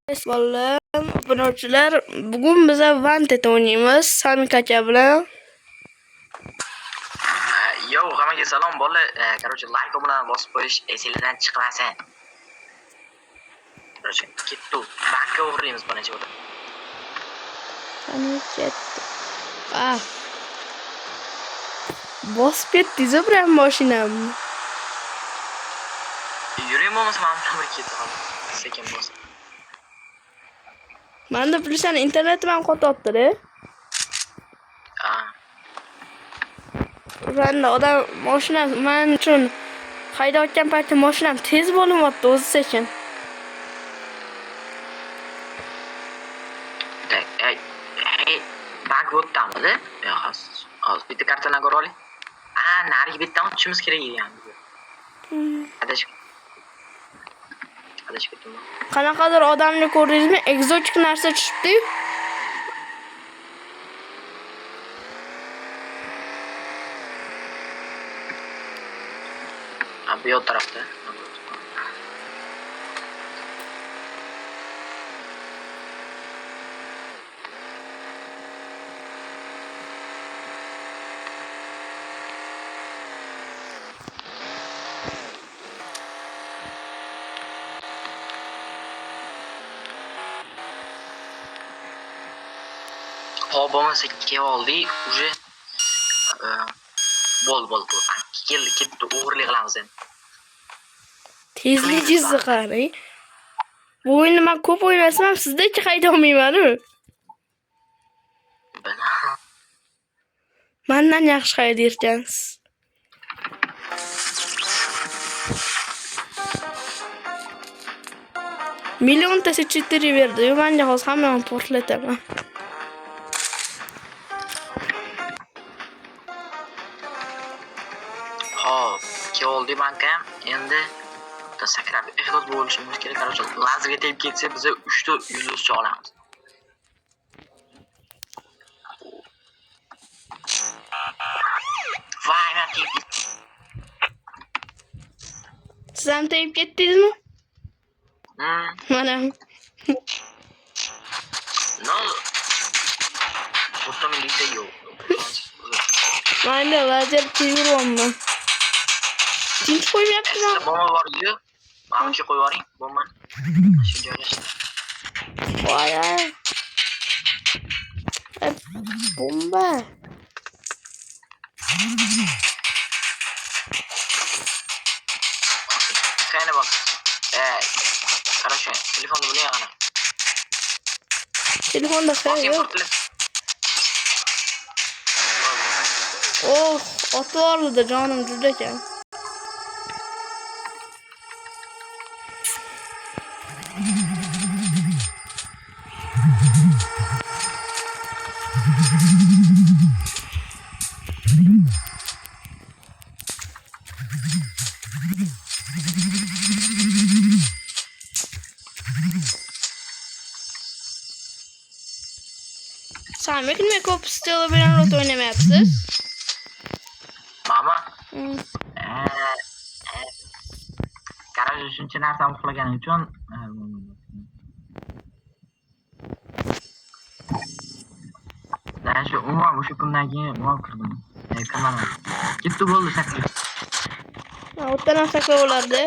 Bolalar, obunachilar, bugun biz Wanted o'ynaymiz Samik aka bilan. Yo, hammaga salom bola. Короче, like bilan bosib qo'yish esingizdan chiqmasin. Короче, ketdi. Bankka o'g'irlaymiz birinchi bo'lib. Qani ketdi. Bosib ketdingiz bilan mashinamni. Yuring bo'lmasa men bir ketib qoldim. Sekin bosib. Menda bilsan internetim ham qo'tyapti-da. O'shanda odam mashina men uchun haydayotgan paytda mashinam tez bo'lyapti o'zi sekin. Bank o'tdamidi? Yo'q, hozir bitta kartadan ko'ra oling. Nariga bittadan o'tishimiz kerak ekan. Adashib ketdim. Qanaqadir odamni ko'rdingizmi? Ekzotik narsa tushibdi-yu. Bu yoq tarafda. Bo'lmasa kelib oldik, уже bo'l. Ketdi, o'g'irlik qilamiz endi. Tezligingizni qarang. Bu o'yinni men ko'p o'ynasam, sizdek hayda olmayman-ku. Mendan yaxshi haydaysiz. Millionta sechittiri berdi. Menga hozir hammani portlataman. Kelib oldik banka ham. Endi sakrab ehtiyot bo'lishimiz kerak. Короче, lazerga tegib ketsa, biz 3 ta yulduzcha olamiz. Voy, men tegib ketdim. Siz ham tegib ketdingizmi? Mana. No. O'rtamingizda yo'q. Mayli, lazer tegiryapman. Tinch qo'ymayapsizmi? Bomba bor-ku. Mana qo'yib yuboring, bombani. Shu joylashtir. Voy. Bomba. Qayerga bos? Короче, telefonni bo'ling ana. Telefonda xayr yo'q. Oh, otib oldi jonim juda ekan. Samik nima ko'p stil bilan lot o'ynamayapsiz? Mama. Garaj shuncha narsani uxlaganim uchun shu umuman o'sha kundan keyin nima kirdim. Kamera. Ketdi bo'ldi sakra. O'tdan ham sakrab olardi.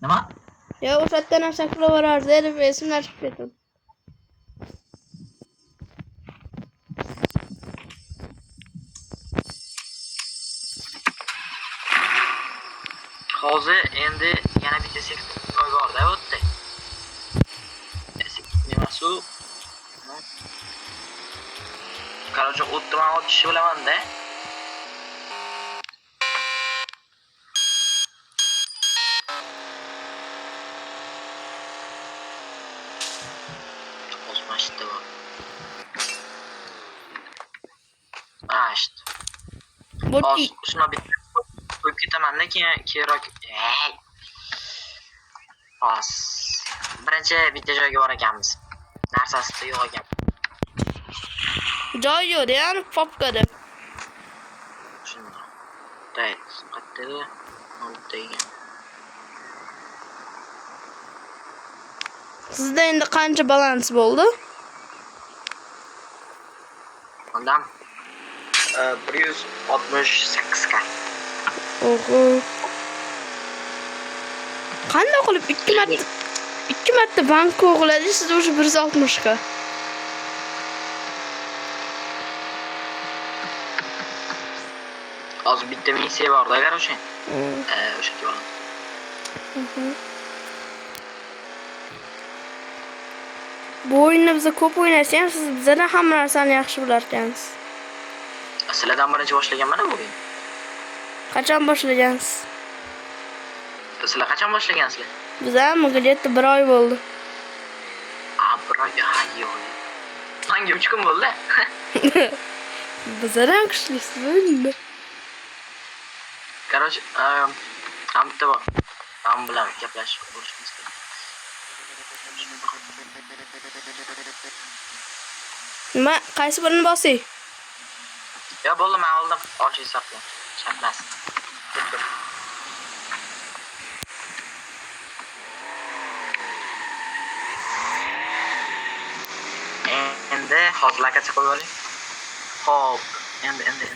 Nima? Yo, o'shatdan ham sakrab olardi deb esimdan chiqib ketdi. Hozir endi yana bitta sektor borda o'tdi. Nimasi u? Короче, o'tdi men o'tishni bilaman-da. O'zmashdi bu. İşte. Bo'tdi. Shuna bitta qo'yib ketaman-da, keyinroq. Birinchi bitta joyga bor ekanmiz. Narsasi yo'q ekan. Joy yo'q, ya'ni popkada. Shunday. Qayerda? Oldi ekan. Sizda endi qancha balans bo'ldi? Ondan 168 ga. Oho. Qanday qilib 2 marta bankka o'g'iladi, siz o'sha 160 ga? Hozir bitta missiya borda, agar o'sha. O'sha yo'l. Bu o'yinni biz ko'p o'ynasam, siz bizdan hamma narsani yaxshi bilar ekansiz. Sizlardan birinchi boshlaganman bu o'yin. Qachon boshlagansiz? Sizlar qachon boshlagansizlar? Biz ham где-то 1 oy bo'ldi. Bir oy, yo'q. Hangi 3 kun bo'ldi? Bizlar ham kuchlisiz o'yinda. Короче, ham bitta bor. Ham bilan gaplashib bo'lishimiz kerak. Nima, qaysi birini bosay? Ya bo'ldi, men oldim. Ochiq hisobla. Shartmas. Endi hozir akacha qo'yib oling. Xo'p, endi.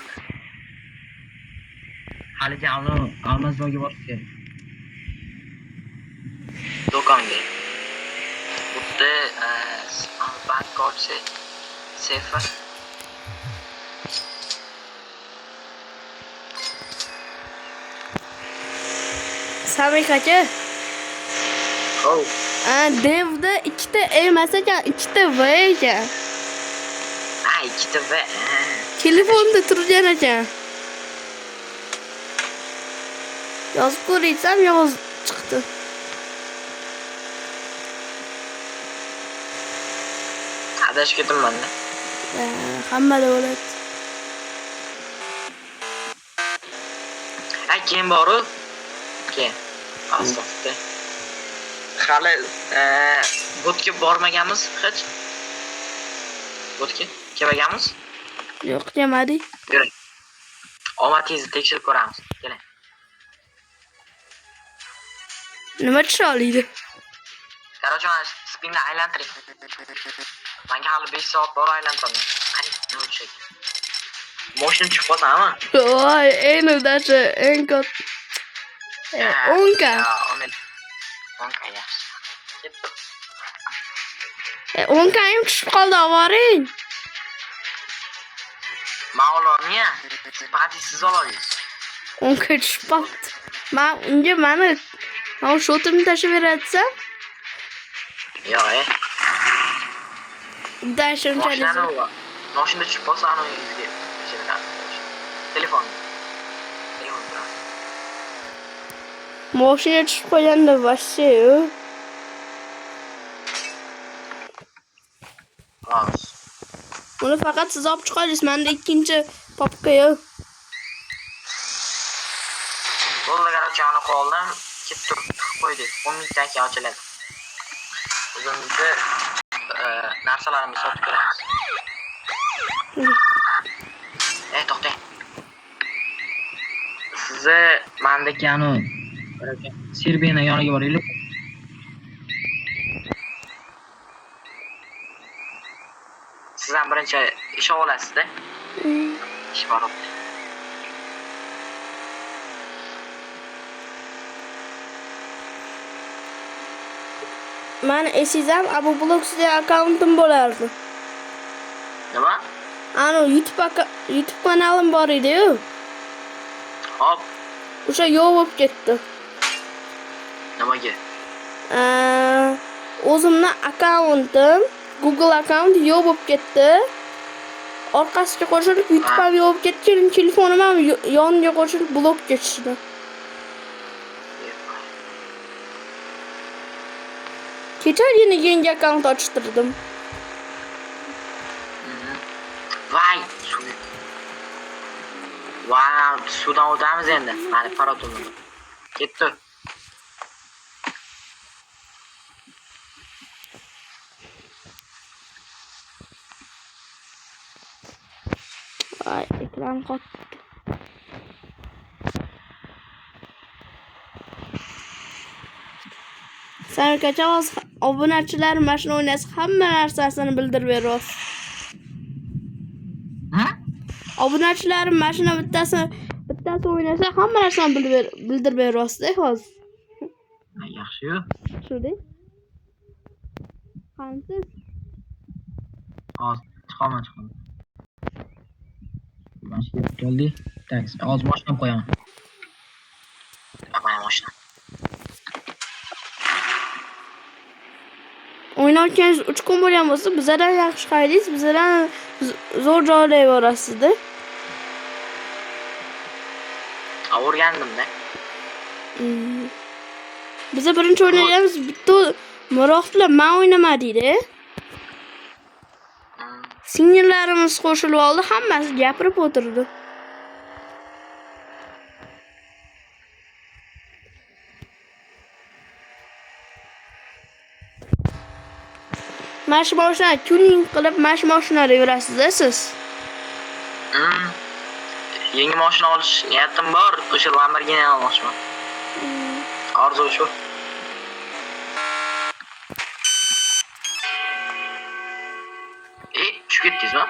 Hali javni Amazonga borish kerak. Do'konga. Bitta bank korti sefer. Samik aka. Oh. Devda ikkita emas ekan, ikkita V ekan. Ikkita V. Telefonda turgan ekan. Yozib ko'rsam yozib chiqdi. Adashib ketimman-da. Hammada bo'ladi. Keyin boru. Keyin. Asosda. Hali botga bormaganmiz hech. Botga kelmaganmiz? Yo'q, kelmadik. Yuring. Omadingizni tekshirib ko'ramiz. Keling. Nima tusha oladi? Короче, mana spinni aylantiring. Menga hali 5 soat bor aylantiraman. Qani, nima tushak? Moshina chiqib qolsanmi? Voy, eng udachi, eng kot. 10 ga. 10 ga yaxshi. Ketdi. 10 ga ham tushib qoldi, ovoring. Ma'lumotni siz oladingiz. 10 ga tushib qoldi. Men unga mani shotimni tashib beratsam? Yo'q, Dashunchalik. Mashina tushib qolsa aningizga telefon. Mashina tushib qolganda vashshe-yu. Uni faqat siz olib chiqasiz. Menda ikkinchi papka-yu. Bo'ldi, garachani qoldim. Ketib qo'ydik. 10 minutdan keyin ochiladi. O'zimizga narsalarimizni sotib ko'ramiz. To'xtang. Sizni mendagi Serbiyani yoniga boraylik. Siz ham birinchi ish olasizda. Ish bor. Men esizam Abu Blogs'da akkauntim bo'lardi. Nima? YouTube kanalim bor edi-yu. Hop. O'sha yo'q bo'lib ketdi. Nimaga? O'zimning akkauntim, Google akkaunt yo'q bo'lib ketdi. Orqasiga qo'shilib YouTube ham yo'q bo'lib ketdi. Telefonim ham yoniga qo'shilib blokka tushdi. Kecha yangi akkaunt ochtirdim. Vay, Wow, suvdan o'tamiz endi. Mana paratonda. Ketdi. Ay, ekran qotdi. Samikacha hozir obunachilar mashina o'ynasa hamma narsasini bildirib berasiz. Obunachilar mashina bittasi o'ynasa hamma narsani bildirib berasiz hozir. Yaxshi-yu. Shunday. Qansiz? Hozir chiqaman. Mashina keldi. Tak, hozir mashinani qo'yaman. Mana mashina. O'ynayotganingiz 3 kun bo'lgan bo'lsa, bizlardan yaxshi qaydingiz, bizlardan zo'r joylarga borasiz-da. O'rgandim-da. Biz birinchi o'ynaganimiz bitta Muroqlar men o'ynamadik-da. Singillarimiz qo'shilib oldi, hammasi gapirib o'tirdi. Mashina tuning qilib mashinada yurasiz-da siz. Yangi mashina olish niyatim bor, o'sha Lamborghini olmoqchiman. Orzu shu. Tushib ketdingizmi?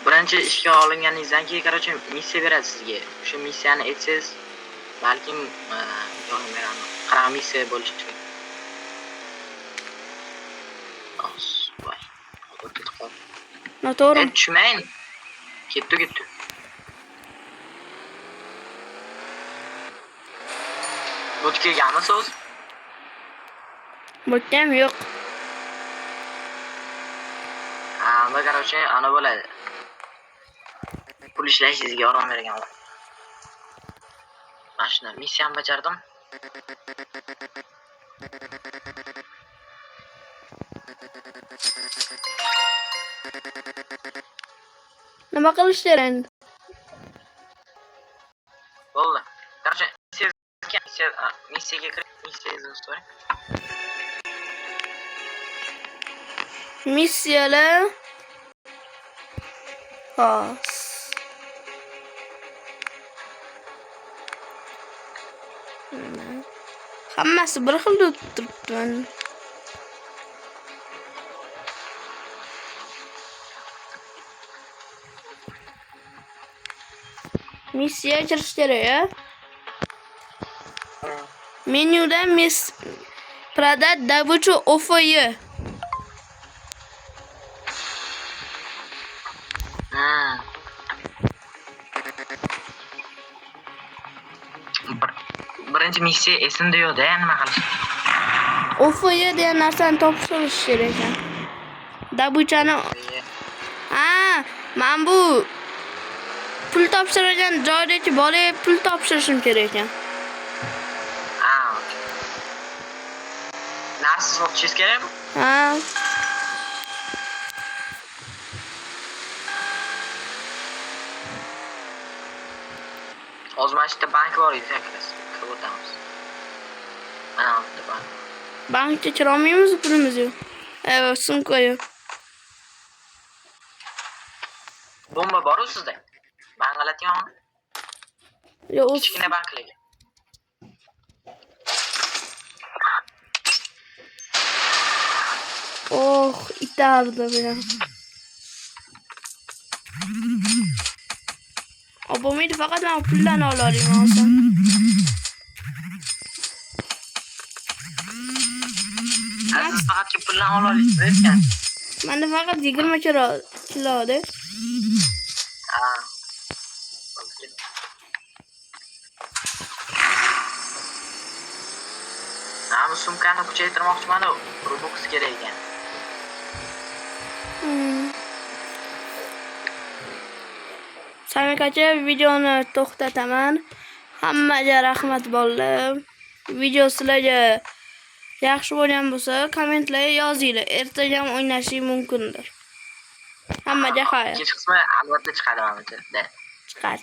Birinchi ishga olinganingizdan keyin, короче, missiya beradi sizga. O'sha missiyani etsangiz, balkim yordam beraman. Qanaqa missiya bo'lishi kerak? Voy. Noto'g'ri. Tushmayin. Ketdi. Bo'tib kelganmisiz? Bo'tgan yo'q. Unda, короче, ana bo'ladi. Pul ishlashingizga yordam berganman. Mashina missiyani bajardim. Nima qilish kerak? Bo'ldi. Короче, missiyaga kirib, missiyangizni so'rang. Missiyalar. Hos. Hammasi bir xil turibdi. Missiya kirish kerak. Menyuda продать добычу OFY. Birinchi missiya esimda yo'q-da, nima qilish? OFY degan narsani topshirish kerak ekan. Добычani. Men bu pul topshirgan joydagi bolaga pul topshirishim kerak ekan. Narsa sotishingiz kerakmi? Hozir mana shu yerda bank bor edi, kirasiz. Kirib o'tamiz. Mana bu yerda bank. Bankga kira olmaymiz, pulimiz yo'q. Sumka yo'q. Bomba bor-ku sizda? Bangalatganmi? Yo'q, kichkina banklarga. itardi men. Bo'lmaydi, faqat men pullarni ola olaman hozir. Siz faqat pullarni ola olasiz ekan. Menda faqat 20 kilo-da. Bu sumkani kuchaytirmoqchiman, Robux kerak ekan. Samikacha videoni to'xtataman. Hammaga rahmat bolalar. Video sizlarga yaxshi bo'lgan bo'lsa, kommentlarga yozinglar. Ertaga ham o'ynashim mumkindir. Hammaga xayr. Ikkinchi qismi albatta chiqadi menimcha. Chiqar.